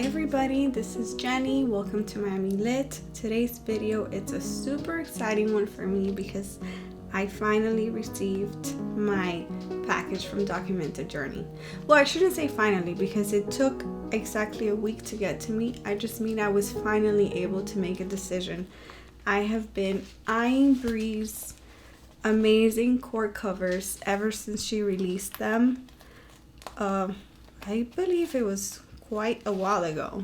everybody, this is Jenny. Welcome to Miami Lit. Today's video, it's a super exciting one for me because I finally received my package from Documented Journey. Well, I shouldn't say finally because it took exactly a week to get to me. I just mean I was finally able to make a decision. I have been eyeing Bree's amazing Cork covers ever since she released them. I believe it was quite a while ago,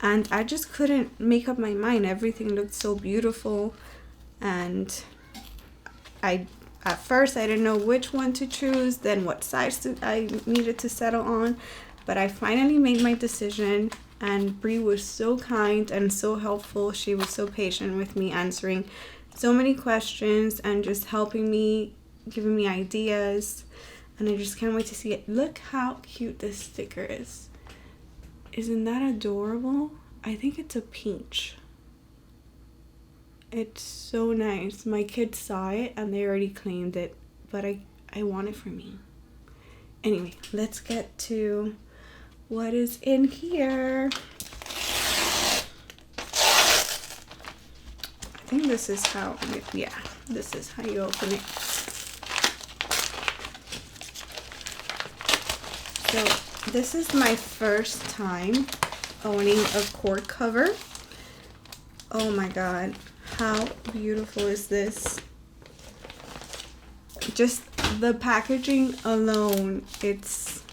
and I just couldn't make up my mind. Everything looked so beautiful, and at first I didn't know which one to choose, then what size I needed to settle on, but I finally made my decision. And Bree was so kind and so helpful. She was so patient with me, answering so many questions and just helping me, giving me ideas, and I just can't wait to see it. Look how cute this sticker is. Isn't that adorable? I think it's a peach. It's so nice. My kids saw it and they already claimed it, but I want it for me. Anyway, let's get to what is in here. I think this is how, yeah, this is how you open it. So this is my first time owning a Cork cover. Oh my god, how beautiful is this? Just the packaging alone, it's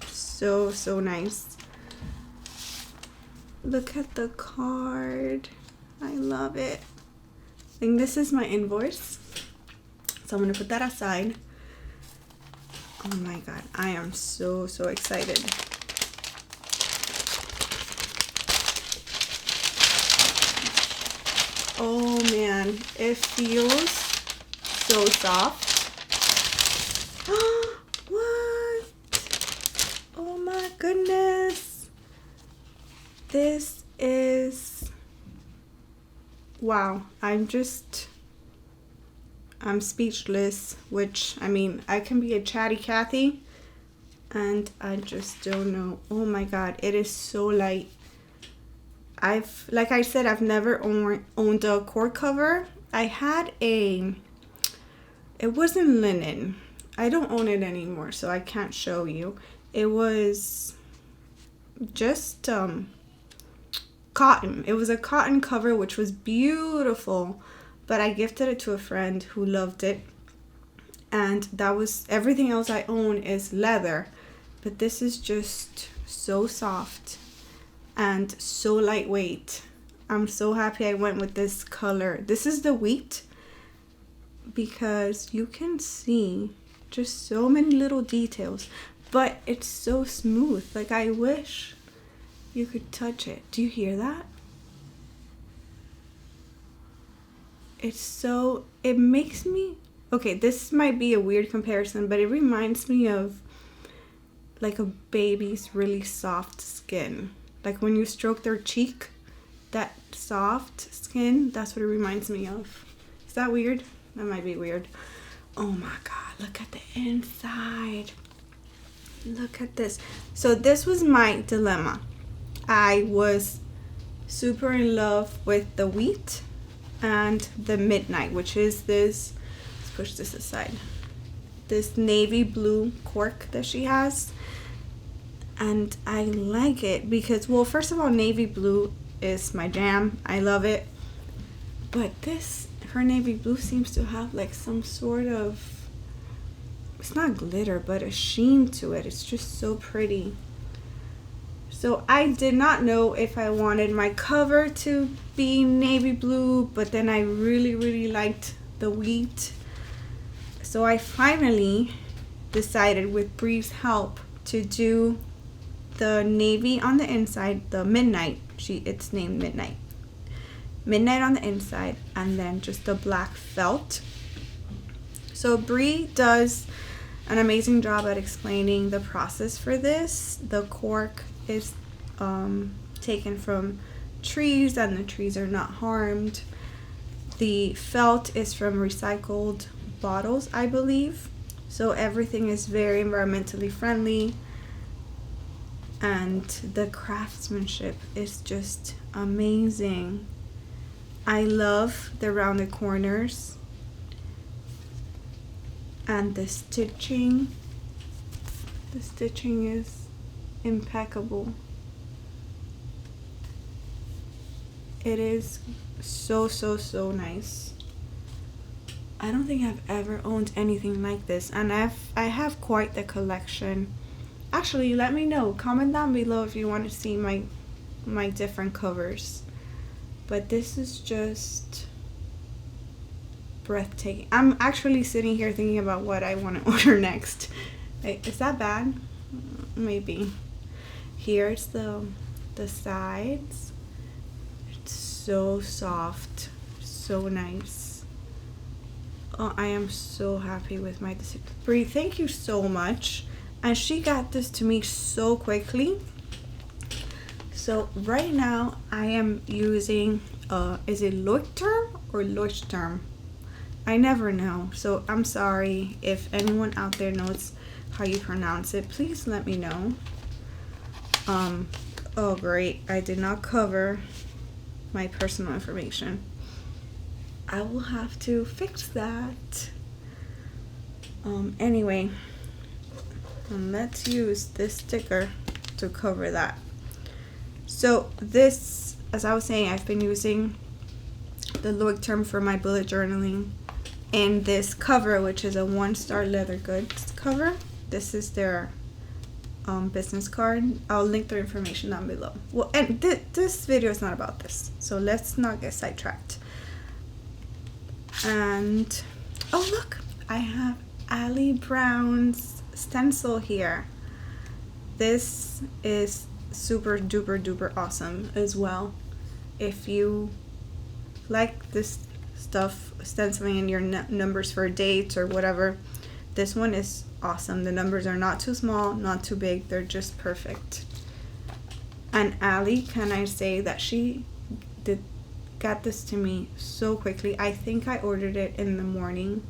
so nice. Look at the card. I love it. I think this is my invoice, so I'm gonna put that aside. Oh my god, I am so excited. Oh man, it feels so soft. What? Oh my goodness. This is, wow, I'm speechless, which, I mean, I can be a chatty Cathy, and I just don't know. Oh my god, it is so light. Like I said, I've never owned a Cork cover. I had it wasn't linen. I don't own it anymore, so I can't show you. It was just cotton. It was a cotton cover, which was beautiful. But I gifted it to a friend who loved it, and that was everything else I own is leather, but this is just so soft and so lightweight. I'm so happy I went with this color. This is the wheat, because you can see just so many little details, but it's so smooth. Like, I wish you could touch it. Do you hear that? It makes me, okay, this might be a weird comparison, but it reminds me of like a baby's really soft skin. Like when you stroke their cheek, that soft skin, that's what it reminds me of. Is that weird? That might be weird. Oh my god, look at the inside. Look at this. So this was my dilemma. I was super in love with the wheat and the midnight, which is this, let's push this aside, this navy blue Cork that she has. And I like it because, well, first of all, navy blue is my jam. I love it. But her navy blue seems to have like some sort of, it's not glitter, but a sheen to it. It's just so pretty. So I did not know if I wanted my cover to be navy blue, but then I really liked the wheat. So I finally decided, with Bree's help, to do the navy on the inside, the midnight. It's named Midnight. Midnight on the inside, and then just the black felt. So Bree does an amazing job at explaining the process for this. The Cork is taken from trees, and the trees are not harmed. The felt is from recycled bottles, I believe. So everything is very environmentally friendly. and the craftsmanship is just amazing. I love the rounded corners and the stitching. The stitching is impeccable. It is so nice. I don't think I've ever owned anything like this, and I have quite the collection. Actually, let me know. Comment down below if you want to see my different covers. But this is just breathtaking. I'm actually sitting here thinking about what I want to order next. Is that bad? Maybe. Here's the sides. It's so soft, so nice. Oh, I am so happy with my decision. Brie, thank you so much. And she got this to me so quickly. So right now I am using, is it Leuchtturm or Leuchtturm? I never know. So I'm sorry if anyone out there knows how you pronounce it. Please let me know. Oh great, I did not cover my personal information. I will have to fix that. Anyway, let's use this sticker to cover that. So this, as I was saying, I've been using the Leuchtturm for my bullet journaling, and this cover, which is a one-star leather goods cover. This is their business card. I'll link their information down below. Well, and this video is not about this, so let's not get sidetracked. And oh look, I have Ali Brown's stencil here. This is super duper awesome as well. If you like this stuff, stenciling in your numbers for dates or whatever, this one is awesome. The numbers are not too small, not too big, they're just perfect. And Ali, can I say that she got this to me so quickly. I think I ordered it in the morning,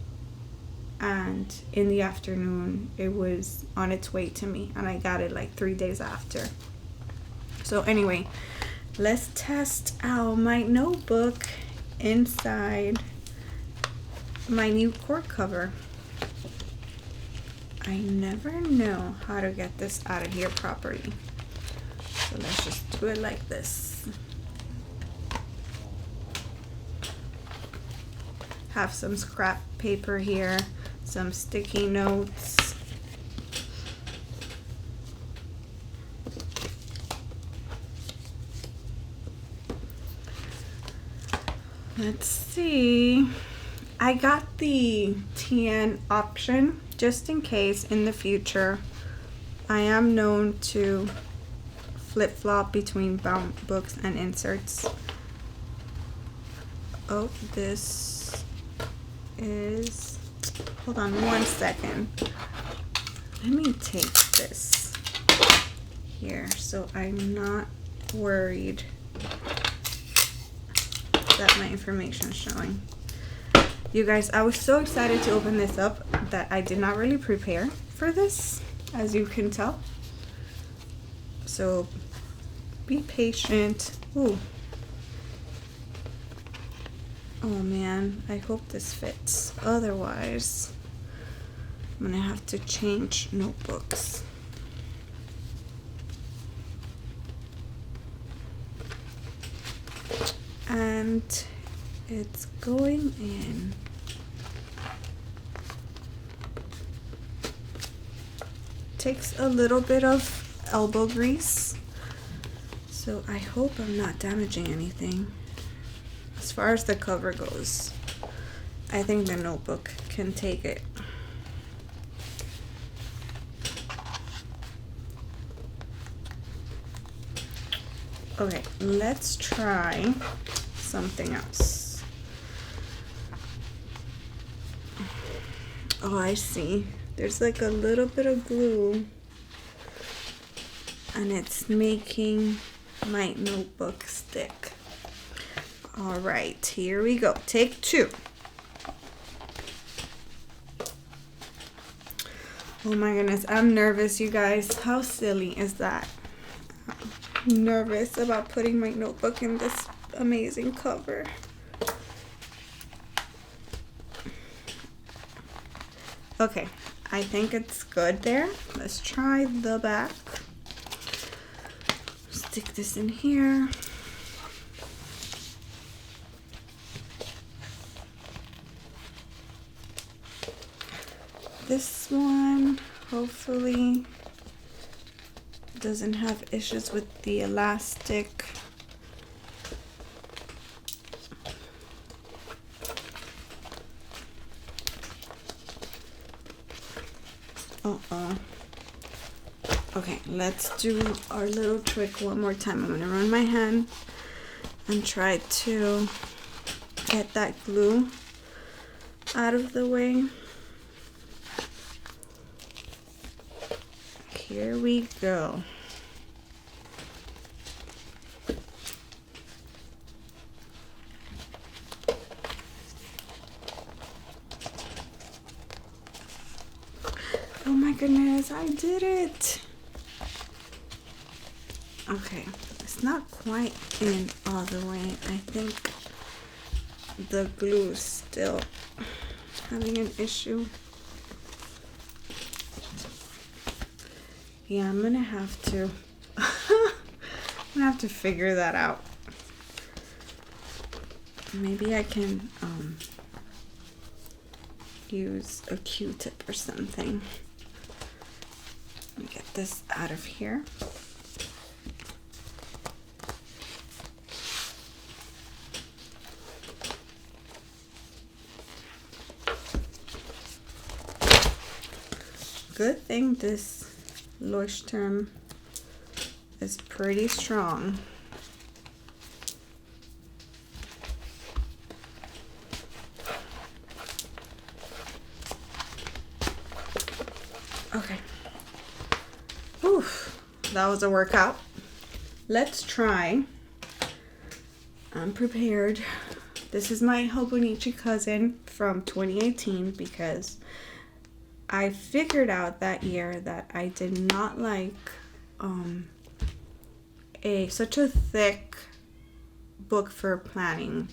and in the afternoon it was on its way to me, and I got it like 3 days after. So anyway, let's test out my notebook inside my new Cork cover. I never know how to get this out of here properly, so let's just do it like this. Have some scrap paper here, some sticky notes. Let's see. I got the TN option just in case in the future. I am known to flip-flop between bound books and inserts. Oh, this is, hold on 1 second. Let me take this here so I'm not worried that my information is showing. You guys, I was so excited to open this up that I did not really prepare for this, as you can tell. So be patient. Ooh. Oh man, I hope this fits. Otherwise, I'm gonna have to change notebooks. And it's going in. Takes a little bit of elbow grease, so I hope I'm not damaging anything. As far as the cover goes, I think the notebook can take it. Okay, let's try something else. Oh, I see. There's like a little bit of glue, and it's making my notebook stick. All right, here we go. Take 2. Oh my goodness, I'm nervous, you guys. How silly is that? nervous about putting my notebook in this amazing cover. Okay, I think it's good there. Let's try the back. Stick this in here. This one hopefully doesn't have issues with the elastic. Okay, let's do our little trick one more time. I'm gonna run my hand and try to get that glue out of the way. Here we go. Oh my goodness, I did it. Okay, it's not quite in all the way. I think the glue is still having an issue. Yeah, I'm gonna have to figure that out. Maybe I can use a Q-tip or something. Let me get this out of here. Good thing this Leuchtturm is pretty strong. Okay. Oof, that was a workout. Let's try. I'm prepared. This is my Hobonichi cousin from 2018 because I figured out that year that I did not like such a thick book for planning.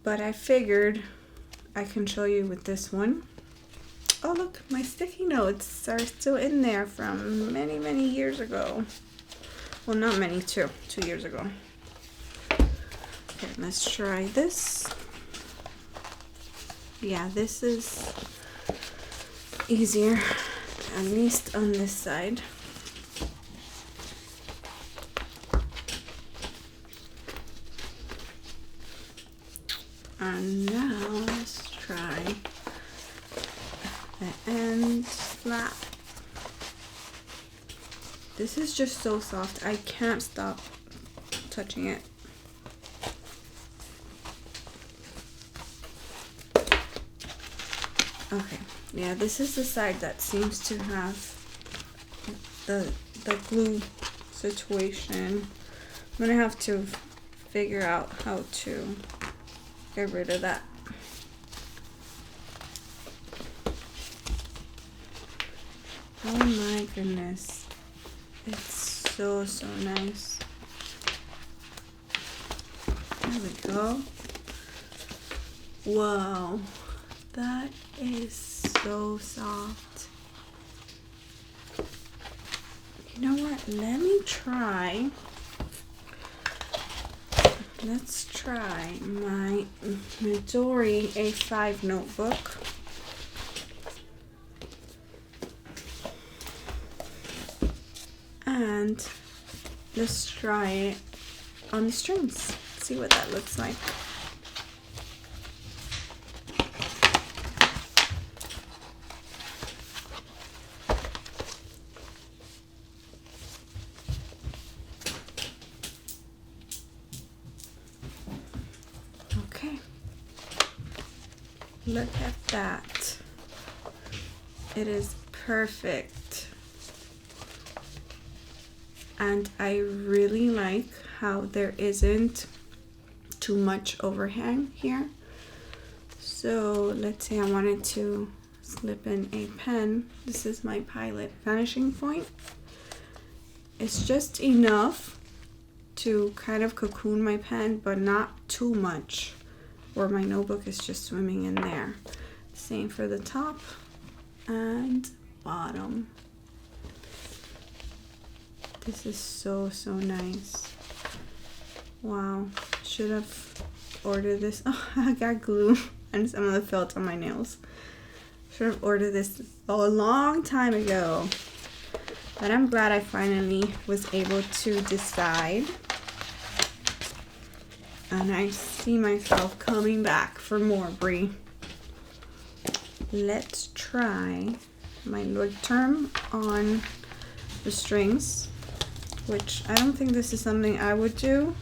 But I figured I can show you with this one. Oh look, my sticky notes are still in there from many years ago. Well, not many, 2 years ago. Okay, let's try this. Yeah, this is easier, at least on this side. And now let's try the end flap. This is just so soft. I can't stop touching it. Okay, yeah, this is the side that seems to have the glue situation. I'm gonna have to figure out how to get rid of that. Oh my goodness, it's so nice. There we go. Wow, that is so soft. You know what? Let's try my Midori A5 notebook. And let's try it on the strings. See what that looks like. Okay. Look at that. It is perfect. And I really like how there isn't too much overhang here. So let's say I wanted to slip in a pen. This is my Pilot vanishing point. It's just enough to kind of cocoon my pen, but not too much, or my notebook is just swimming in there. Same for the top and bottom. This is so nice. Wow, should have ordered this. Oh, I got glue and some of the felt on my nails. Should have ordered this a long time ago, but I'm glad I finally was able to decide, and I see myself coming back for more, Brie. Let's try my Lord term on the strings, which I don't think this is something I would do.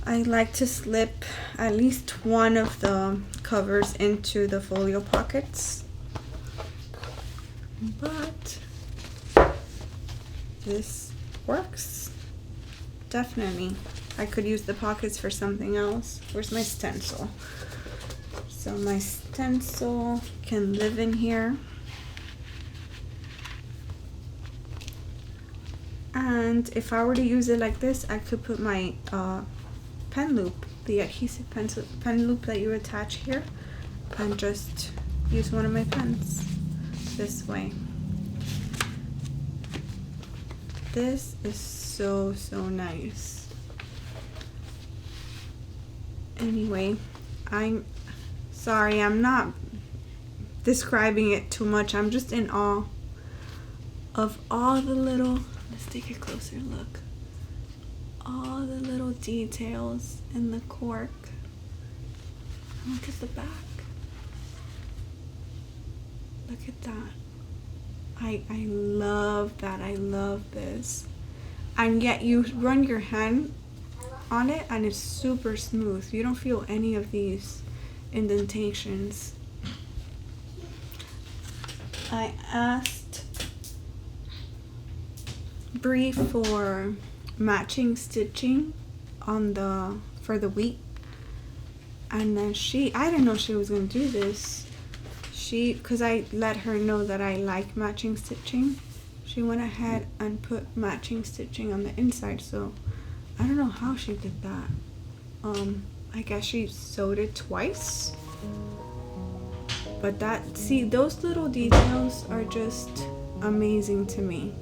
I like to slip at least one of the covers into the folio pockets, but this works. Definitely. I could use the pockets for something else. Where's my stencil? So my stencil can live in here. And if I were to use it like this, I could put my pen loop, the adhesive pen loop that you attach here, and just use one of my pens this way. This is so nice. Anyway, I'm sorry, I'm not describing it too much. I'm just in awe of all the little, let's take a closer look, all the little details in the cork. Look at the back. Look at that. I love that. I love this. And yet you run your hand on it and it's super smooth. You don't feel any of these indentations. I asked Brie for matching stitching on for the wheat, and then I didn't know she was gonna do this. Because I let her know that I like matching stitching, she went ahead and put matching stitching on the inside. So I don't know how she did that. I guess she sewed it twice. But those little details are just amazing to me.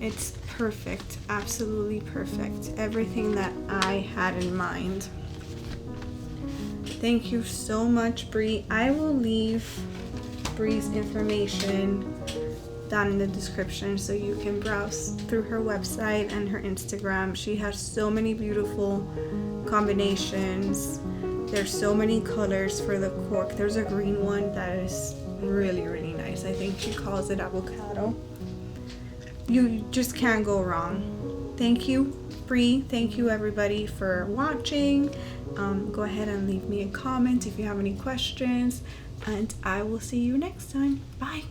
It's perfect, absolutely perfect. Everything that I had in mind. Thank you so much, Brie. I will leave Brie's information down in the description so you can browse through her website and her Instagram. She has so many beautiful combinations. There's so many colors for the cork. There's a green one that is really nice. I think she calls it avocado. You just can't go wrong. Thank you, Brie. Thank you everybody for watching. Go ahead and leave me a comment if you have any questions, and I will see you next time. Bye.